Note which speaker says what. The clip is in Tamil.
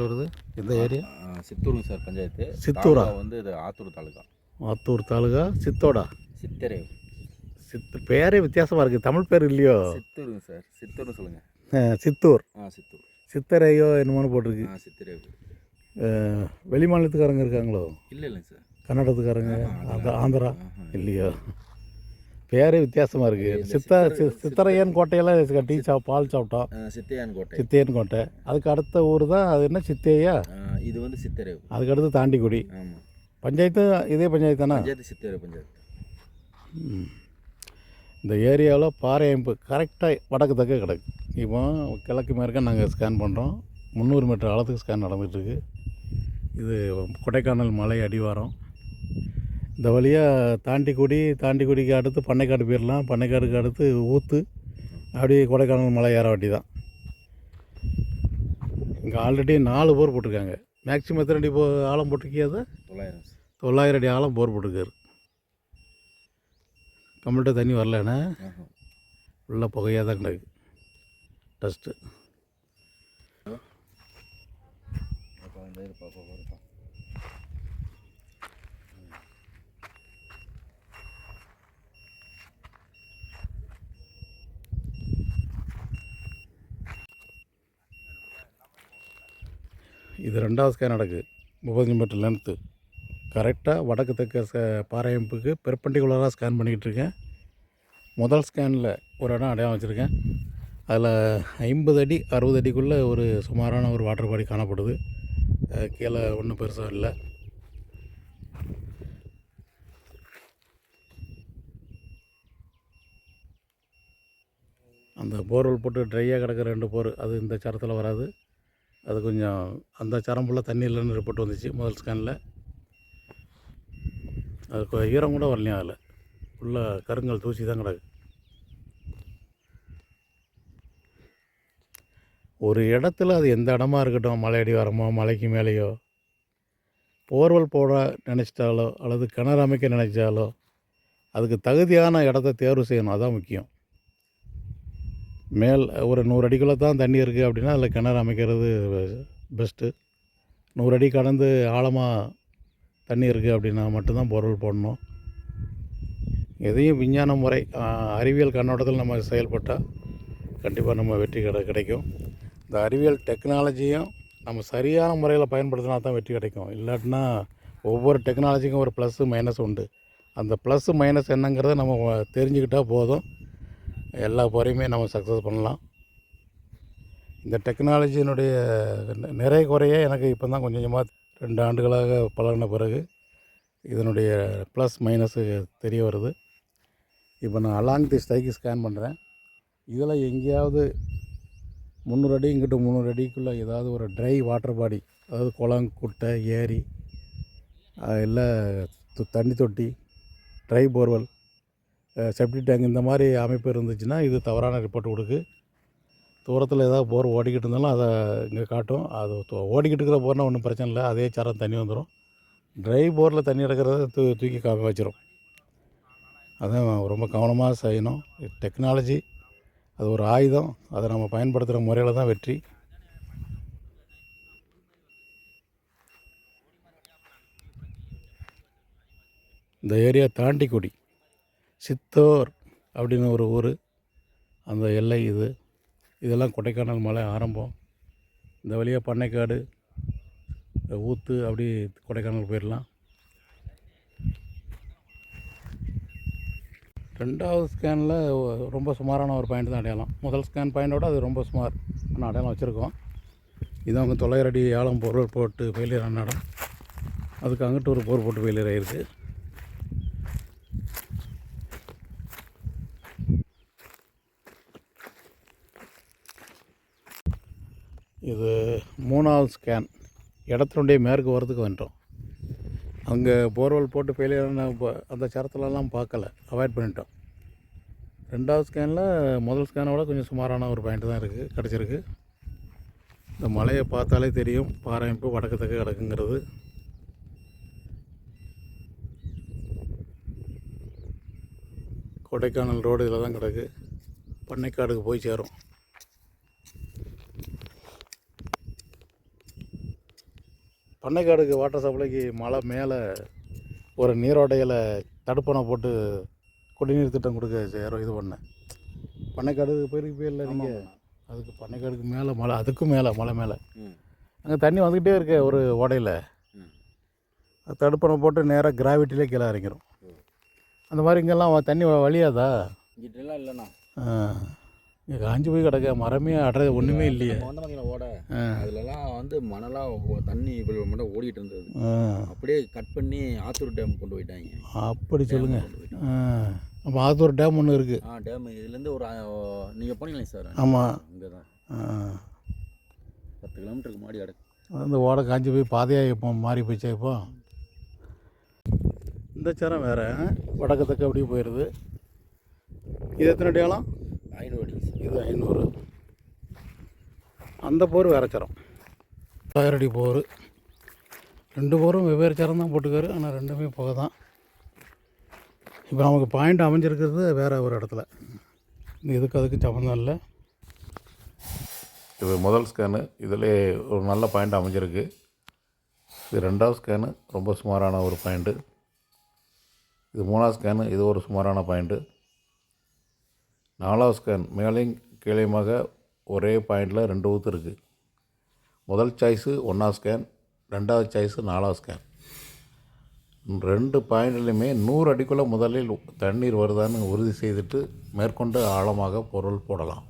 Speaker 1: பஞ்சாயத்தில் வருது? எந்த ஏரியா?
Speaker 2: சித்தூருங்க சார் பஞ்சாயத்து.
Speaker 1: சித்தூரா?
Speaker 2: வந்து இது ஆத்தூர் தாலுகா.
Speaker 1: ஆத்தூர் தாலுகா. சித்தோடா?
Speaker 2: சித்தரே.
Speaker 1: பேரே வித்தியாசமாக இருக்குது. தமிழ் பேர் இல்லையோ?
Speaker 2: சித்தூருங்க சார். சித்தூர்னு சொல்லுங்கள்.
Speaker 1: சித்தூர்.
Speaker 2: சித்தூர்.
Speaker 1: சித்தரையோ என்னமோன்னு போட்டிருக்கு.
Speaker 2: சித்தரே.
Speaker 1: வெளி மாநிலத்துக்காரங்க இருக்காங்களோ?
Speaker 2: இல்லைங்க சார்.
Speaker 1: கர்நாடகத்துக்காரங்க, ஆந்திரா இல்லையோ? பேரே வித்தியாசமாக இருக்குது. சித்தரையன் கோட்டையெல்லாம் டீ பால் சாப்பிட்டோம். சித்தையன் கோட்டை. அதுக்கு அடுத்த ஊர் தான் அது என்ன சித்தையா?
Speaker 2: இது வந்து சித்தரே.
Speaker 1: அதுக்கு அடுத்து தாண்டிக்குடி.
Speaker 2: ஆமாம்.
Speaker 1: பஞ்சாயத்து இதே பஞ்சாயத்து தானே?
Speaker 2: பஞ்சாயத்து சித்தரே பஞ்சாயத்து.
Speaker 1: இந்த ஏரியாவில் பாறை அமைப்பு கரெக்டாக வடக்கு தக்க கிடக்கு. இப்போ கிழக்கு மேற்க நாங்கள் ஸ்கேன் பண்ணுறோம். 300 மீட்டர் ஆழத்துக்கு ஸ்கேன் நடந்துகிட்ருக்கு. இது கொடைக்கானல் மலை அடிவாரம். இந்த வழியாக தாண்டிக்குடிக்கு அடுத்து பண்ணைக்காடு போயிடலாம். பண்ணைக்காடுக்கு அடுத்து ஊத்து, அப்படியே கொடைக்கானல் மலை ஏற வட்டி தான். இங்கே ஆல்ரெடி 4 போர் போட்டிருக்காங்க. மேக்ஸிமம் எத்தனை அடி ஆழம் போட்டிருக்கியா? அது 900 அடி ஆழம் போர் போட்டிருக்காரு. கம்ப்ளீட்டாக தண்ணி வரலண்ணா, ஃபுல்லாக புகையாக தான் கிடக்கு, டஸ்ட்டு. இது 2வது ஸ்கேன் நடக்குது. 30 மீட்டர் லென்த்து. கரெக்டாக வடக்கு தெற்க பாறை அமைப்புக்கு பெர்பெண்டிகுலராக ஸ்கேன் பண்ணிக்கிட்டு இருக்கேன். முதல் ஸ்கேனில் ஒரு இடம் அடையாளம் வச்சுருக்கேன். அதில் 50 அடி 60 அடிக்குள்ளே ஒரு சுமாரான ஒரு வாட்டர் பாடி காணப்படுது. கீழே ஒன்றும் பெருசாக இல்லை. அந்த போர்வெல் போட்டு ட்ரையாக கிடக்கிற 2 போர், அது இந்த சரத்தில் வராது. அது கொஞ்சம் அந்த சரம் ஃபுல்லாக தண்ணி இல்லைன்னு ரிப்போர்ட் வந்துச்சு முதல் ஸ்கேனில். அது ஈரம் கூட வரலையும். அதில் ஃபுல்லாக கருங்கல் தூசி தான் கிடக்கு. ஒரு இடத்துல அது எந்த இடமா இருக்கட்டும், மலை அடிவாரமோ மலைக்கு மேலேயோ, போர்வெல் போட நினச்சிட்டாலோ அல்லது கிணறு அமைக்க நினச்சாலோ அதுக்கு தகுதியான இடத்த தேர்வு செய்யணும். அதுதான் முக்கியம். ஒரு 100 அடிக்குள்ளே தான் தண்ணி இருக்குது அப்படின்னா அதில் கிணறு அமைக்கிறது பெஸ்ட்டு. 100 அடி கடந்து ஆழமாக தண்ணி இருக்குது அப்படின்னா மட்டும்தான் போர்வெல் போடணும். எதையும் விஞ்ஞான முறை, அறிவியல் கண்ணோட்டத்தில் நம்ம செயல்பட்டால் கண்டிப்பாக நம்ம வெற்றி கிடைக்கும். இந்த அறிவியல் டெக்னாலஜியும் நம்ம சரியான முறையில் பயன்படுத்தினா தான் வெற்றி கிடைக்கும். இல்லாட்டினா ஒவ்வொரு டெக்னாலஜிக்கும் ஒரு ப்ளஸ்ஸு மைனஸ் உண்டு. அந்த ப்ளஸ்ஸு மைனஸ் என்னங்கிறத நம்ம தெரிஞ்சுக்கிட்டால் போதும், எல்லா போரையுமே நம்ம சக்ஸஸ் பண்ணலாம். இந்த டெக்னாலஜியினுடைய நிறைய குறைய எனக்கு இப்போ தான் கொஞ்சம் கொஞ்சமாக 2 ஆண்டுகளாக பழகின பிறகு இதனுடைய ப்ளஸ் மைனஸு தெரிய வருது. இப்போ நான் அலாங் தி ஸ்கைக்கு ஸ்கேன் பண்ணுறேன். இதில் எங்கேயாவது 300 அடி இங்கிட்ட 300 அடிக்குள்ளே ஏதாவது ஒரு ட்ரை வாட்டர் பாடி, அதாவது குளம், குட்டை, ஏரி, இல்லை தண்ணி தொட்டி, ட்ரை போர்வெல், செப்டி டேங்க், இந்த மாதிரி அமைப்பு இருந்துச்சுன்னா இது தவறான ரிப்போர்ட் கொடுக்கு. தூரத்தில் ஏதாவது போர் ஓடிக்கிட்டு இருந்தாலும் அதை இங்கே காட்டும். அது ஓடிக்கிட்டு இருக்கிற போர்னால் ஒன்றும் பிரச்சனை இல்லை, அதே சாரம் தண்ணி வந்துடும். ட்ரை போரில் தண்ணி எடுக்கிறத தூக்கி காக்க வச்சிடும். அதான் ரொம்ப கவனமாக செய்யணும். டெக்னாலஜி அது ஒரு ஆயுதம். அதை நம்ம பயன்படுத்துகிற முறையில் தான் வெற்றி. இந்த ஏரியா தாண்டிக்குடி, சித்தோர் அப்படின்னு ஒரு ஊர், அந்த எல்லை இது. இதெல்லாம் கொடைக்கானல் மலை ஆரம்பம். இந்த வழியாக பண்ணைக்காடு, ஊத்து, அப்படி கொடைக்கானல் போயிடலாம். 2வது ஸ்கேனில் ரொம்ப சுமாரான ஒரு பாயிண்ட் தான் அடையாளம். முதல் ஸ்கேன் பாயிண்டோட அது ரொம்ப சுமார் ஆனால் அடையாளம் வச்சுருக்கோம். இது அவங்க 900 அடி ஆழம் போர் போட்டு ஃபெயிலியர் ஆன இடம். அதுக்கு அங்கிட்டு ஒரு போர் போட்டு ஃபெயிலியர் ஆகிருக்கு. இது 3வது ஸ்கேன். இடத்தினுடைய மேற்கு வரத்துக்கு வந்துட்டோம். அங்கே போர்வெல் போட்டு ஃபெயிலியரான அந்த சரத்துலலாம் பார்க்கல, அவாய்ட் பண்ணிட்டோம். 2வது ஸ்கேனில் முதல் ஸ்கேனை விட கொஞ்சம் சுமாரான ஒரு பாயிண்ட் தான் கிடச்சிருக்கு. இந்த மலையை பார்த்தாலே தெரியும் பாறை அமைப்பு வடக்கு தெற்கு கிடக்குங்கிறது. கொடைக்கானல் ரோடு இதில் தான் கிடக்கு. பண்ணைக்காடுக்கு போய் சேரும். பண்ணைக்காடுக்கு வாட்டர் சப்ளைக்கு மலை மேலே ஒரு நீரோடையில் தடுப்பணை போட்டு குடிநீர் திட்டம் கொடுக்க இது பண்ணேன். பண்ணைக்காடு போயிருக்கே இல்லை நீங்கள்? அதுக்கு பண்ணைக்காடுக்கு மேலே மலை, அதுக்கும் மேலே மலை மேலே அங்கே தண்ணி வந்துக்கிட்டே இருக்க ஒரு ஓடையில் தடுப்பணை போட்டு நேராக கிராவிட்டிலே கீழே இறங்கிடும். அந்த மாதிரி இங்கெல்லாம் தண்ணி வழியாதா?
Speaker 2: இங்கிட்டலாம் இல்லைண்ணா.
Speaker 1: இங்கே காஞ்சி போய் கிடக்க மரமே அடையாது, ஒன்றுமே இல்லையே.
Speaker 2: வந்தவங்கள ஓட அதுலலாம் வந்து மணலாக தண்ணி மட்டும் ஓடிட்டு இருந்தது. அப்படியே கட் பண்ணி ஆத்தூர் டேம் கொண்டு போயிட்டாங்க.
Speaker 1: அப்படி சொல்லுங்கள். அப்போ ஆத்தூர் டேம் ஒன்று இருக்குது.
Speaker 2: டேம் இதுலேருந்து ஒரு நீங்கள் போனீங்களே சார்?
Speaker 1: ஆமாம்,
Speaker 2: இங்கே தான் 10 கிலோமீட்டருக்கு முன்னாடி கிடக்கு.
Speaker 1: அந்த ஓடை காஞ்சி போய் பாதையாக இப்போ மாறி போச்சா? இப்போ இந்த சரம் வேறு வடக்கத்தக்க அப்படியே போயிடுது. இது எத்தனை அடி ஆழம்?
Speaker 2: 500 அடி.
Speaker 1: இது 500. அந்த போர் வேறு சரம், 1000 அடி போர். 2 போரும் வெவ்வேறு சரம் தான் போட்டுக்காரு, ஆனால் ரெண்டுமே புகை தான். இப்போ நமக்கு பாயிண்ட் அமைஞ்சிருக்கிறது வேறு ஒரு இடத்துல, இதுக்கு அதுக்கு சம்மந்தம் இல்லை. இது முதல் ஸ்கேனு, இதில் ஒரு நல்ல பாயிண்ட் அமைஞ்சிருக்கு. இது 2வது ஸ்கேனு, ரொம்ப சுமாரான ஒரு பாயிண்ட்டு. இது 3வது ஸ்கேனு, இது ஒரு சுமாரான பாயிண்ட்டு. 4வது ஸ்கேன் மேலேயும் கீழேயுமாக ஒரே பாயிண்டில் 2 ஊற்று இருக்குது. முதல் சாய்ஸு 1வது ஸ்கேன், 2வது சாய்ஸு 4வது ஸ்கேன். 2 பாயிண்ட்லையுமே 100 அடிக்குள்ளே முதலில் தண்ணீர் வருதான்னு உறுதி செய்துட்டு மேற்கொண்டு ஆழமாக பொருள் போடலாம்.